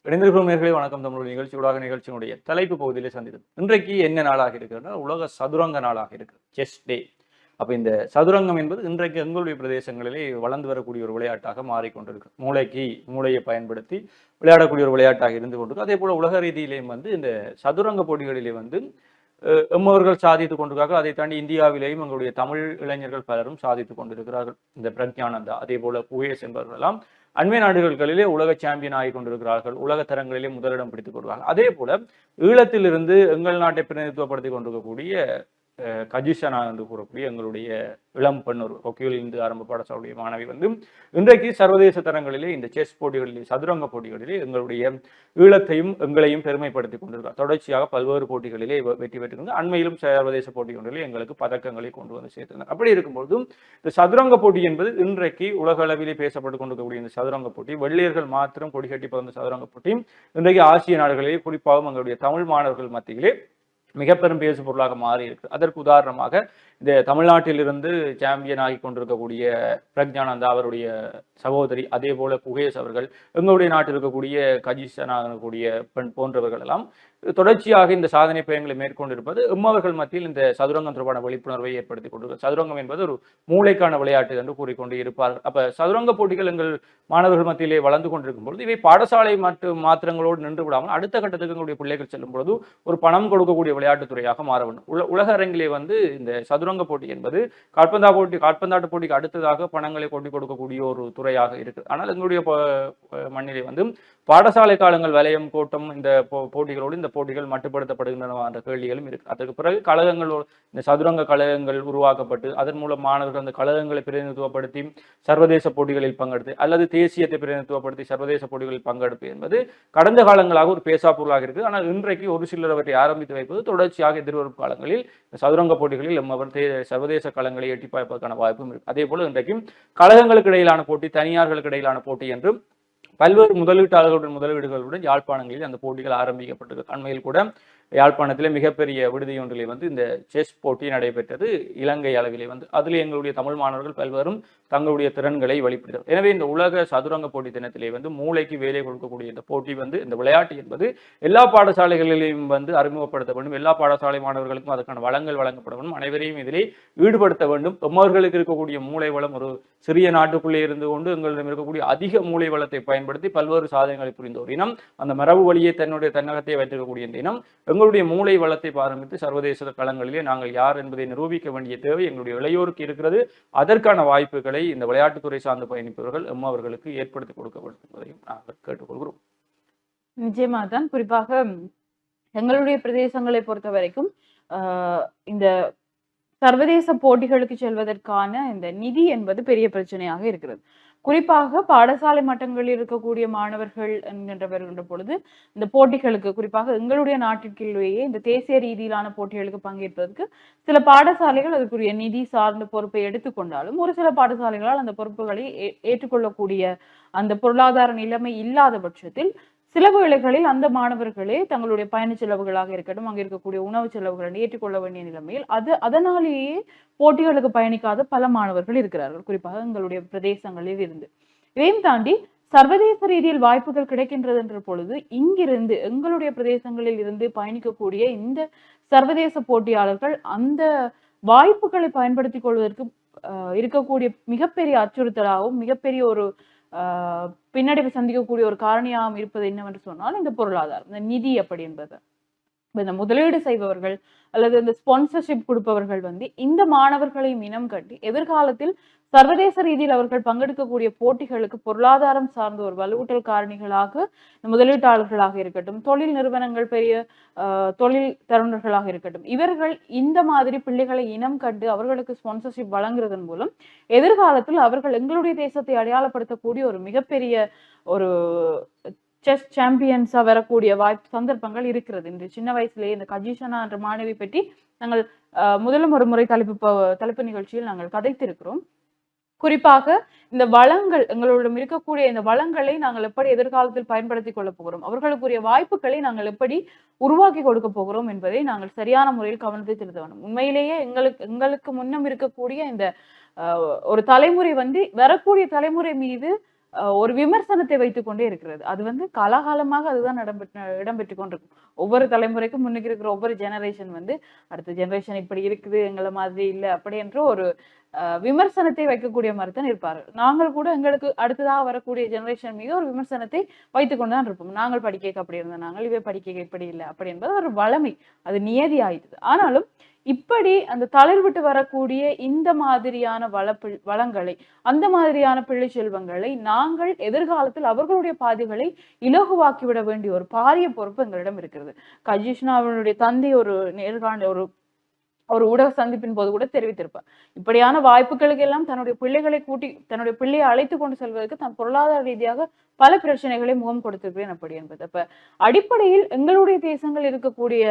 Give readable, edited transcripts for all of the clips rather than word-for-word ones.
இணைந்திருக்கும் நேயர்களே வணக்கம். தமிழ் நிகழ்ச்சியூடாக நிகழ்ச்சியினுடைய தலைப்பு பகுதியிலே சந்தித்தது. இன்றைக்கு என்ன நாளாக இருக்குன்னா உலக சதுரங்க நாளாக இருக்கு, செஸ் டே. அப்ப இந்த சதுரங்கம் என்பது இன்றைக்கு எங்களுடைய பிரதேசங்களிலே வளர்ந்து வரக்கூடிய ஒரு விளையாட்டாக மாறிக்கொண்டிருக்கு. மூளையை பயன்படுத்தி விளையாடக்கூடிய ஒரு விளையாட்டாக இருந்து கொண்டிருக்கு. அதே போல உலக ரீதியிலேயும் இந்த சதுரங்க போட்டிகளிலே எம்மவர்கள் சாதித்துக் கொண்டிருக்கிறார்கள். அதை தாண்டி இந்தியாவிலேயும் எங்களுடைய தமிழ் இளைஞர்கள் பலரும் சாதித்துக் கொண்டிருக்கிறார்கள். இந்த பிரக்ஞானந்தா அதே போல குகேஷ் என்பவர்கள் எல்லாம் அண்மை நாடுகளிலே உலக சாம்பியன் ஆகி கொண்டிருக்கிறார்கள். உலக தரங்களிலே முதலிடம் பிடித்துக் கொள்வார்கள். அதே போல ஈழத்திலிருந்து எங்கள் நாட்டை பிரதிநிதித்துவப்படுத்திக் கொண்டிருக்கக்கூடிய கஜிஷனா என்று கூறக்கூடிய எங்களுடைய இளம் பெண் ஒரு ஹொக்கியில் இருந்து ஆரம்ப பாடசாலையுடைய மாணவி இன்றைக்கு சர்வதேச தரங்களிலே இந்த செஸ் போட்டிகளிலே சதுரங்க போட்டிகளிலே எங்களுடைய ஈழத்தையும் எங்களையும் பெருமைப்படுத்திக் கொண்டிருக்கிறார். தொடர்ச்சியாக பல்வேறு போட்டிகளிலே வெற்றி பெற்றிருந்தார். அண்மையிலும் சர்வதேச போட்டிகளிலே எங்களுக்கு பதக்கங்களை கொண்டு வந்து சேர்த்திருந்தார். அப்படி இருக்கும்போதும் இந்த சதுரங்க போட்டி என்பது இன்றைக்கு உலக அளவிலே பேசப்பட்டுக் கொண்டிருக்கக்கூடிய இந்த சதுரங்க போட்டி வெள்ளையர்கள் மாத்திரம் கொடிகட்டி பறந்த சதுரங்க போட்டி இன்றைக்கு ஆசிய நாடுகளிலே குறிப்பாகவும் எங்களுடைய தமிழ் மாணவர்கள் மத்தியிலே மிக பெரும் பேசு பொருளாக மாறி இருக்கு. அதற்கு உதாரணமாக இந்த தமிழ்நாட்டிலிருந்து சாம்பியன் ஆகி கொண்டிருக்கக்கூடிய பிரக்ஞானந்தா அவருடைய சகோதரி, அதே போல குகேஷ் அவர்கள், எங்களுடைய நாட்டில் இருக்கக்கூடிய கஜிஷனா கூடிய பெண் போன்றவர்கள் எல்லாம் தொடர்ச்சியாக இந்த சாதனை பயணங்களை மேற்கொண்டிருப்பது எம்மவர்கள் மத்தியில் இந்த சதுரங்கம் தொடர்பான விழிப்புணர்வை ஏற்படுத்திக் கொண்டிருக்கிறது. சதுரங்கம் என்பது ஒரு மூளைக்கான விளையாட்டு என்று கூறிக்கொண்டு இருப்பார்கள். அப்ப சதுரங்க போட்டிகள் எங்கள் மாணவர்கள் மத்தியிலே வளர்ந்து கொண்டிருக்கும் பொழுது இவை பாடசாலை மாத்திரங்களோடு நின்று விடாமல் அடுத்த கட்டத்துக்கு எங்களுடைய பிள்ளைகள் செல்லும் பொழுது ஒரு பணம் கொடுக்கக்கூடிய விளையாட்டுத்துறையாக மாற வேண்டும். உலக அரங்கிலே இந்த சதுரங்க போட்டி என்பது கால்பந்தாட்ட போட்டிக்கு அடுத்ததாக பணங்களை கொண்டு கொடுக்கக்கூடிய ஒரு துறையாக இருக்கு. ஆனால் எங்களுடைய மண்ணிலே பாடசாலை காலங்கள் வலயம் கோட்டம் இந்த போட்டிகளோடு இந்த போட்டிகள் மட்டுப்படுத்தப்படுகின்றன என்ற கேள்விகளும் இருக்கு. அதற்கு பிறகு கழகங்களோடு இந்த சதுரங்க கழகங்கள் உருவாக்கப்பட்டு அதன் மூலம் மாணவர்கள் அந்த கழகங்களை பிரதிநிதித்துவப்படுத்தி சர்வதேச போட்டிகளில் பங்கெடுத்து அல்லது தேசியத்தை பிரதிநிதித்துவப்படுத்தி சர்வதேச போட்டிகளில் பங்கெடுப்பு என்பது கடந்த காலங்களாக ஒரு பேசா பொருளாக இருக்கு. ஆனால் இன்றைக்கு ஒரு சிலர் அவற்றை ஆரம்பித்து வைப்பது தொடர்ச்சியாக எதிர்வரும் காலங்களில் சதுரங்க போட்டிகளில் சர்வதேச களங்களை எட்டி பார்ப்பதற்கான வாய்ப்பும் இருக்கு. அதே போல இன்றைக்கும் கழகங்களுக்கு இடையிலான போட்டி, தனியார்களுக்கு இடையிலான போட்டி என்றும் பல்வேறு முதலீடுகளுடன் யாழ்ப்பாணங்களில் அந்த போட்டிகள் ஆரம்பிக்கப்பட்டது. அண்மையில் கூட யாழ்ப்பாணத்திலே மிகப்பெரிய விடுதி ஒன்றிலே இந்த செஸ் போட்டி நடைபெற்றது. இலங்கை அளவிலே அதில் எங்களுடைய தமிழ் மாணவர்கள் பல்வேறும் தங்களுடைய திறன்களை வெளிப்படுத்தார். எனவே இந்த உலக சதுரங்க போட்டி தினத்திலே மூளைக்கு வேலை கொடுக்கக்கூடிய இந்த போட்டி இந்த விளையாட்டு என்பது எல்லா பாடசாலைகளிலும் அறிமுகப்படுத்த வேண்டும். எல்லா பாடசாலை மாணவர்களுக்கும் அதற்கான வளங்கள் வழங்கப்பட வேண்டும். அனைவரையும் இதிலே ஈடுபடுத்த வேண்டும். எம்மவர்களுக்கு இருக்கக்கூடிய மூளை வளம் ஒரு சிறிய நாட்டுக்குள்ளே இருந்து கொண்டு எங்களிடம் இருக்கக்கூடிய அதிக மூளை வளத்தை பயன்படுத்தி பல்வேறு சாதனைகளை புரிந்த ஒரு இனம், அந்த மரபு வழியை தன்னுடைய தன்னகத்தை வைத்திருக்கக்கூடிய இந்த இனம் எங்களுடைய மூளை வளத்தை ஆரம்பித்து சர்வதேச களங்களிலே நாங்கள் யார் என்பதை நிரூபிக்க வேண்டிய தேவை எங்களுடைய இளையோருக்கு இருக்கிறது. அதற்கான வாய்ப்புகளை இந்த விளையாட்டுத்துறை சார்ந்து பயணிப்பவர்கள் அவர்களுக்கு ஏற்படுத்தி கொடுக்க வேண்டும் என்பதையும் நாங்கள் கேட்டுக்கொள்கிறோம். நிச்சயமா தான். குறிப்பாக எங்களுடைய பிரதேசங்களை பொறுத்த வரைக்கும் இந்த சர்வதேச போட்டிகளுக்கு செல்வதற்கான இந்த நிதி என்பது பெரிய பிரச்சனையாக இருக்கிறது. குறிப்பாக பாடசாலை மட்டங்களில் இருக்கக்கூடிய மாணவர்கள் வருகின்ற பொழுது இந்த போட்டிகளுக்கு, குறிப்பாக எங்களுடைய நாட்டிற்குள்ளேயே இந்த தேசிய ரீதியிலான போட்டிகளுக்கு பங்கேற்பதற்கு சில பாடசாலைகள் அதுக்குரிய நிதி சார்ந்த பொறுப்பை எடுத்துக்கொண்டாலும் ஒரு சில பாடசாலைகளால் அந்த பொறுப்புகளை ஏற்றுக்கொள்ளக்கூடிய அந்த பொருளாதார நிலைமை இல்லாத பட்சத்தில் சில வேளைகளில் அந்த மாணவர்களே தங்களுடைய பயண செலவுகளாக இருக்கட்டும், அங்கே இருக்கக்கூடிய உணவு செலவுகளை ஏற்றுக்கொள்ள வேண்டிய நிலைமையில் அதனாலேயே போட்டிகளுக்கு பயணிக்காத பல மாணவர்கள் இருக்கிறார்கள், குறிப்பாக எங்களுடைய பிரதேசங்களில் இருந்து. இதையும் தாண்டி சர்வதேச ரீதியில் வாய்ப்புகள் கிடைக்கின்றது என்ற பொழுது இங்கிருந்து எங்களுடைய பிரதேசங்களில் இருந்து பயணிக்கக்கூடிய இந்த சர்வதேச போட்டியாளர்கள் அந்த வாய்ப்புகளை பயன்படுத்திக் கொள்வதற்கு இருக்கக்கூடிய மிகப்பெரிய அச்சுறுத்தலாகவும் மிகப்பெரிய ஒரு பின்னடைவு சந்திக்கக்கூடிய ஒரு காரணியாகவும் இருப்பது என்னவென்று சொன்னால் இந்த பொருளாதாரம், இந்த நிதி அப்படி என்பது. இந்த முதலீடு செய்பவர்கள் அல்லது இந்த ஸ்பான்சர்ஷிப் கொடுப்பவர்கள் இந்த மாணவர்களையும் இனம் கட்டி எதிர்காலத்தில் சர்வதேச ரீதியில் அவர்கள் பங்கெடுக்கக்கூடிய போட்டிகளுக்கு பொருளாதாரம் சார்ந்த ஒரு வலுவூட்டல் காரணிகளாக முதலீட்டாளர்களாக இருக்கட்டும், தொழில் நிறுவனங்கள், பெரிய தொழில் தருணர்களாக இருக்கட்டும், இவர்கள் இந்த மாதிரி பிள்ளைகளை இனம் கண்டு அவர்களுக்கு ஸ்பான்சர்ஷிப் வழங்குறதன் மூலம் எதிர்காலத்தில் அவர்கள் எங்களுடைய தேசத்தை அடையாளப்படுத்தக்கூடிய ஒரு மிகப்பெரிய ஒரு செஸ் சாம்பியன்ஸா வரக்கூடிய சந்தர்ப்பங்கள் இருக்கிறது. இன்று சின்ன வயசுலேயே இந்த கஜிஷனா என்ற மாணவி பற்றி நாங்கள் முதலும் ஒரு முறை தலைப்பு நிகழ்ச்சியில் நாங்கள் கதைத்திருக்கிறோம். குறிப்பாக இந்த வளங்கள், எங்களிடம் இருக்கக்கூடிய இந்த வளங்களை நாங்கள் எப்படி எதிர்காலத்தில் பயன்படுத்தி கொள்ள போகிறோம், அவர்களுக்குரிய வாய்ப்புகளை நாங்கள் எப்படி உருவாக்கி கொடுக்க போகிறோம் என்பதை நாங்கள் சரியான முறையில் கவனத்தை செலுத்த வேண்டும். உண்மையிலேயே எங்களுக்கு முன்னம் இருக்கக்கூடிய இந்த ஒரு தலைமுறை வரக்கூடிய தலைமுறை மீது ஒரு விமர்சனத்தை வைத்துக் கொண்டே இருக்கிறது. அது வந்து காலாகாலமாக அதுதான் இடம்பெற்று கொண்டிருக்கும். ஒவ்வொரு தலைமுறைக்கும் முன்னுக்கு இருக்கிற ஒவ்வொரு ஜெனரேஷன் வந்து அடுத்த ஜெனரேஷன் இப்படி இருக்குது, எங்களை மாதிரி இல்லை அப்படி என்ற ஒரு விமர்சனத்தை வைக்கக்கூடிய மாதிரி தான் இருப்பார்கள். நாங்கள் கூட எங்களுக்கு அடுத்ததாக வரக்கூடிய ஜெனரேஷன் மீது ஒரு விமர்சனத்தை வைத்துக் கொண்டுதான் இருப்போம். நாங்கள் படிக்க அப்படி இருந்தோம், நாங்கள் இவை படிக்க இப்படி இல்லை அப்படி என்பது ஒரு வளமை, அது நியதி ஆயிடுது. ஆனாலும் இப்படி அந்த தளர்விட்டு வரக்கூடிய இந்த மாதிரியான வளங்களை, அந்த மாதிரியான பிள்ளை செல்வங்களை நாங்கள் எதிர்காலத்தில் அவர்களுடைய பாதைகளை இலகுவாக்கிவிட வேண்டிய ஒரு பாரிய பொறுப்பு எங்களிடம் இருக்கிறது. கஜிஷ்ணா அவனுடைய தந்தை ஒரு நேர்காணல் ஒரு ஊடக சந்திப்பின் போது கூட தெரிவித்திருப்பார், இப்படியான வாய்ப்புகளுக்கு எல்லாம் தன்னுடைய பிள்ளையை அழைத்து கொண்டு செல்வதற்கு தான் பொருளாதார ரீதியாக பல பிரச்சனைகளை முகம் கொடுத்திருக்கிறேன் அப்படி என்பது. அப்ப அடிப்படையில் எங்களுடைய தேசங்கள் இருக்கக்கூடிய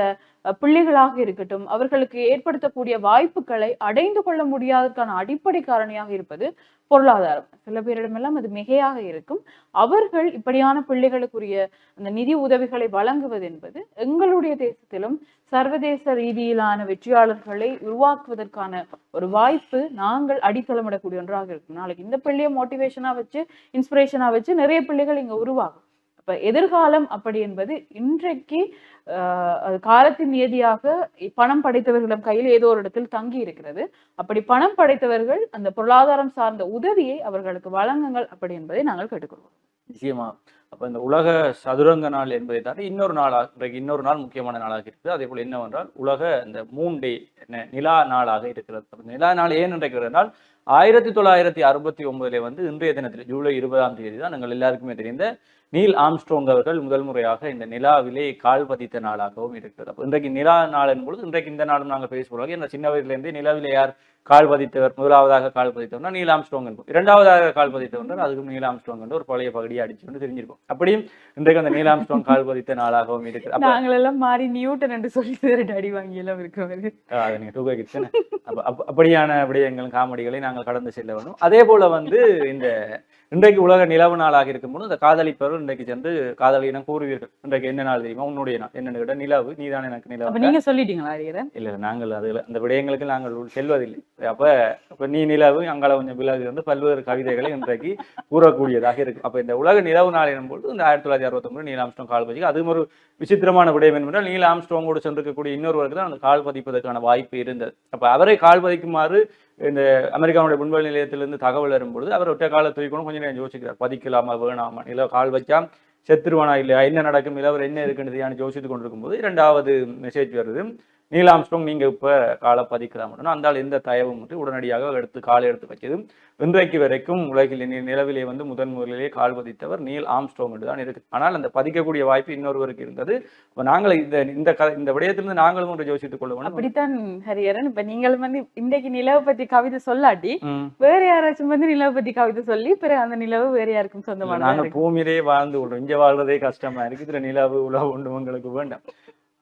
பிள்ளைகளாக இருக்கட்டும், அவர்களுக்கு ஏற்படுத்தக்கூடிய வாய்ப்புகளை அடைந்து கொள்ள முடியாததற்கான அடிப்படை காரணியாக இருப்பது பொருளாதாரம். சில பேரிடமெல்லாம் அது மிகையாக இருக்கும். அவர்கள் இப்படியான பிள்ளைகளுக்குரிய அந்த நிதி உதவிகளை வழங்குவது என்பது எங்களுடைய தேசத்திலும் சர்வதேச ரீதியிலான வெற்றியாளர்களை உருவாக்குவதற்கான ஒரு வாய்ப்பு நாங்கள் அடித்தளமிடக்கூடிய ஒன்றாக இருக்கும். நாளைக்கு இந்த பிள்ளைய மோட்டிவேஷனா வச்சு, இன்ஸ்பிரேஷனா வச்சு நிறைய பிள்ளைகள் இங்க உருவாகும். அப்ப எதிர்காலம் அப்படி என்பது இன்றைக்கு அது காலத்தின் நியதியாக பணம் படைத்தவர்களிடம் கையில் ஏதோ ஒரு இடத்தில் தங்கி இருக்கிறது. அப்படி பணம் படைத்தவர்கள் அந்த பொருளாதாரம் சார்ந்த உதவியை அவர்களுக்கு வழங்குங்கள் அப்படி என்பதை நாங்கள் கேட்டுக்கொள்வோம். நிச்சயமா. அப்ப இந்த உலக சதுரங்க நாள் என்பதை தாண்டி இன்னொரு நாள் முக்கியமான நாளாக இருக்குது. அதே போல என்னவென்றால் உலக இந்த மூன் டே நிலா நாளாக இருக்கிறது. நிலா நாள் ஏன் என்றால் 1969 வந்து இன்றைய தினத்தில் ஜூலை 20ஆம் தேதி தான் எங்கள் எல்லாருக்குமே தெரிந்த நீல் ஆம்ஸ்ட்ராங் அவர்கள் முதல் முறையாக இந்த நிலாவிலே கால் பதித்த நாளாகவும் இருக்கிறது. அப்போ இன்றைக்கு நிலா நாள் என்பது இன்றைக்கு இந்த நாளும் நாங்கள் பேசுவோம். என்ன சின்ன வயதிலிருந்து நிலாவிலே யார் கால் பதித்தவர், முதலாவதாக கால் பதித்தவர்னா நீல் ஆம்ஸ்ட்ராங் என்போம். இரண்டாவதாக கால் பதித்தவர் அதுக்கும் நீல் ஆம்ஸ்ட்ராங் என்று ஒரு பழைய பகுதியை அடிச்சு கொண்டு தெரிஞ்சிருப்போம். அப்படியும் இன்றைக்கு அந்த நீல் ஆம்ஸ்ட்ராங் கால் பதித்த நாளாகவும் இருக்கிறது. நாங்கள் எல்லாம் மாறி நியூட்டன் என்று சொல்லி அடி வாங்கி எல்லாம் இருக்கிறது. அது நீங்க டூ கிட்ஸ். அப்படியான விடயங்கள் காமெடிகளை நாங்கள் கடந்து செல்ல வேண்டும். அதே போல வந்து இந்த இன்றைக்கு உலக நிலவு நாளாக இருக்கும்போது இந்த காதலிப்பவர்கள் இன்றைக்கு சென்று காதலியினம் கூறுவீர்கள், இன்றைக்கு என்ன நாள் தெரியுமா, உன்னுடைய நாள் என்னன்னு கேட்ட நிலவு, நீதான் எனக்கு நிலவு. நீங்க சொல்லிட்டீங்களா? இல்ல, நாங்கள் அதுல அந்த விடயங்களுக்கு நாங்கள் செல்வதில்லை. அப்ப நீ நிலவு அங்கால கொஞ்சம் விலகு வந்து பல்வேறு கவிதைகளை இன்றைக்கு கூறக்கூடியதாக இருக்கு. அப்ப இந்த உலக நிலவு நாள் எனும்போது இந்த 1969 நீல் ஆம்ஸ்ட்ராங் கால் பதிக்கு அதுவும் ஒரு விசித்திரமான விடயம் என்றால் நீல் ஆம்ஸ்ட்ராங்கோடு சென்றிருக்கக்கூடிய இன்னொருவருக்கு தான் அந்த கால் பதிப்பதற்கான வாய்ப்பு இருந்தது. அப்ப அவரை கால் பதிக்குமாறு இந்த அமெரிக்காவுடைய விண்வெளி நிலையத்திலிருந்து தகவல் வரும்பொழுது அவர் ஒற்றை கால தூக்கணும் கொஞ்சம் நேரம் யோசிக்கிறார், பதிக்கலாமா வேணாமா, நிலவு கால் வச்சா செத்துருவானா இல்லையா, என்ன நடக்கும், நிலவர் என்ன இருக்குன்னு யோசித்து கொண்டிருக்கும் போது இரண்டாவது மெசேஜ் வருது, நீல் ஆம்ஸ்ட்ராங் நீங்க இப்ப காலை பதிக்கலாம். அந்த எந்த தயவும் உடனடியாக காலை எடுத்து வச்சது. இன்றைக்கு வரைக்கும் உலகில் நிலவிலே வந்து முதலிலே கால் பதித்தவர் நீல் ஆம்ஸ்ட்ராங் என்று தான் இருக்கு. ஆனால் அந்த பதிக்கக்கூடிய வாய்ப்பு இன்னொருவருக்கு இருந்தது. நாங்கள் இந்த விடயத்திலிருந்து நாங்களும் ஒன்று யோசித்துக் கொள்ளுவோம். அப்படித்தான் ஹரியரன். இப்ப நீங்களும் வந்து இன்றைக்கு நிலவு பத்தி கவிதை சொல்லாட்டி வேற யாராச்சும் வந்து நிலவு பத்தி கவிதை சொல்லி பிறகு அந்த நிலவு வேற யாருக்கும் சொந்தமான. நாங்கள் பூமியிலே வாழ்ந்து கொள்றோம், இங்க வாழ்றதே கஷ்டமா இருக்கு, இதுல நிலவு உலக ஒன்று உங்களுக்கு வேண்டாம்.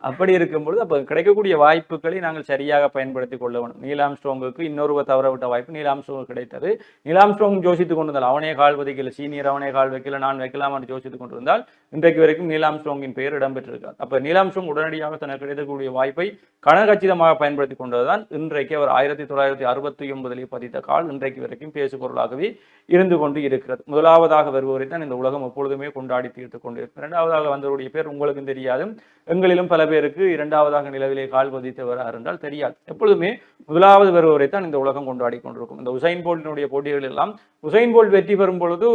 அப்படி இருக்கும்பொழுது அப்ப கிடைக்கக்கூடிய வாய்ப்புகளை நாங்கள் சரியாக பயன்படுத்தி கொள்ள வேண்டும். நீல் ஆம்ஸ்ட்ராங்குக்கு இன்னொருவர் தவற விட்ட வாய்ப்பு நீல் ஆம்ஸ்ட்ராங் கிடைத்தது. நீல் ஆம்ஸ்ட்ராங் யோசித்துக் கொண்டிருந்தால் அவனே கால் பதிக்கல, சீனியர் அவனே கால் வைக்கல, நான் வைக்கலாம் என்று யோசித்துக் கொண்டிருந்தால் இன்றைக்கு வரைக்கும் நீல் ஆம்ஸ்ட்ராங்கின் பெயர் இடம்பெற்றிருக்கார். அப்ப நீல் ஆம்ஸ்ட்ராங் உடனடியாக தனக்கு கிடைக்கக்கூடிய வாய்ப்பை கனகச்சிதமாக பயன்படுத்தி கொண்டதுதான் இன்றைக்கு அவர் 1969 பதித்த கால் இன்றைக்கு வரைக்கும் பேசுபொருளாகவே இருந்து கொண்டு இருக்கிறது. முதலாவதாக வருபவரை தான் இந்த உலகம் எப்பொழுதுமே கொண்டாடி தீர்த்துக் கொண்டிருக்கிறது. இரண்டாவதாக வந்தவருடைய பேர் உங்களுக்கும் தெரியாது, எங்களிலும் பல பேருக்கு இரண்டாவதாக நிலவிலே கால் பதித்தவர் என்றால் தெரியாது. எப்பொழுதுமே முதலாவது வருவரை தான் இந்த உலகம் கொண்டாடி கொண்டிருக்கும். இந்த உசைன் போல்ட்டினுடைய போட்டிகள் எல்லாம் உசைன் போல்ட் வெற்றி பெறும் பொழுது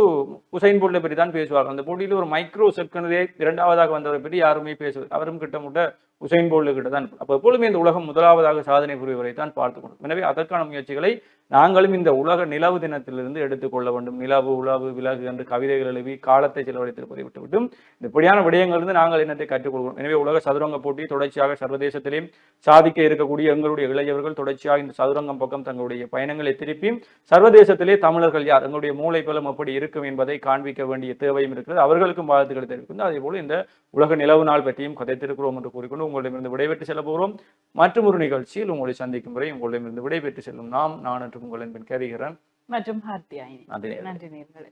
உசைன் போல்ட்டை பற்றி தான் பேசுவார்கள். அந்த போட்டியில் ஒரு மைக்ரோ செகண்டே இரண்டாவதாக வந்தவரை பற்றி யாருமே பேசுவது, அவரும் கிட்டமுட்ட உசைன் போல்ட் கிட்ட தான். அப்போ எப்பொழுதுமே இந்த உலகம் முதலாவதாக சாதனை புரிவரை தான் பார்த்து கொண்டோம். எனவே அதற்கான முயற்சிகளை நாங்களும் இந்த உலக நிலவு தினத்திலிருந்து எடுத்துக்கொள்ள வேண்டும். நிலவு உலவு விலகு என்று கவிதைகள் எழுதி காலத்தை செலவழித்திருப்பதை விட்டுவிட்டும் இப்படியான விடயங்களிலிருந்து நாங்கள் என்னத்தை கற்றுக்கொள்கிறோம். எனவே உலக சதுரங்க போட்டி தொடர்ச்சியாக சர்வதேசத்திலே சாதிக்க இருக்கக்கூடிய எங்களுடைய இளைஞர்கள் தொடர்ச்சியாக இந்த சதுரங்கம் பக்கம் தங்களுடைய பயணங்களை திருப்பி சர்வதேசத்திலே தமிழர்கள் யார், எங்களுடைய மூளை பலம் எப்படி இருக்கும் என்பதை காண்பிக்க வேண்டிய தேவையும் இருக்கிறது. அவர்களுக்கும் வாழ்த்துக்களை தெரிவிக்கின்றோம். அதே போல இந்த உலக நிலவு நாள் பற்றியும் கதைத்திருக்கிறோம் என்று கூறிக்கொண்டு உங்களிடமிருந்து விடைபெற்று செல்ல போகிறோம். மற்றும் ஒரு நிகழ்ச்சியில் உங்களை சந்திக்கும் வரை உங்களிடமிருந்து விடைபெற்று செல்லும் நான் என்று உங்கள் என்பன் கேரிகிறேன் மற்றும் ஹார்த்தியாயினி. நன்றி நேயர்களே.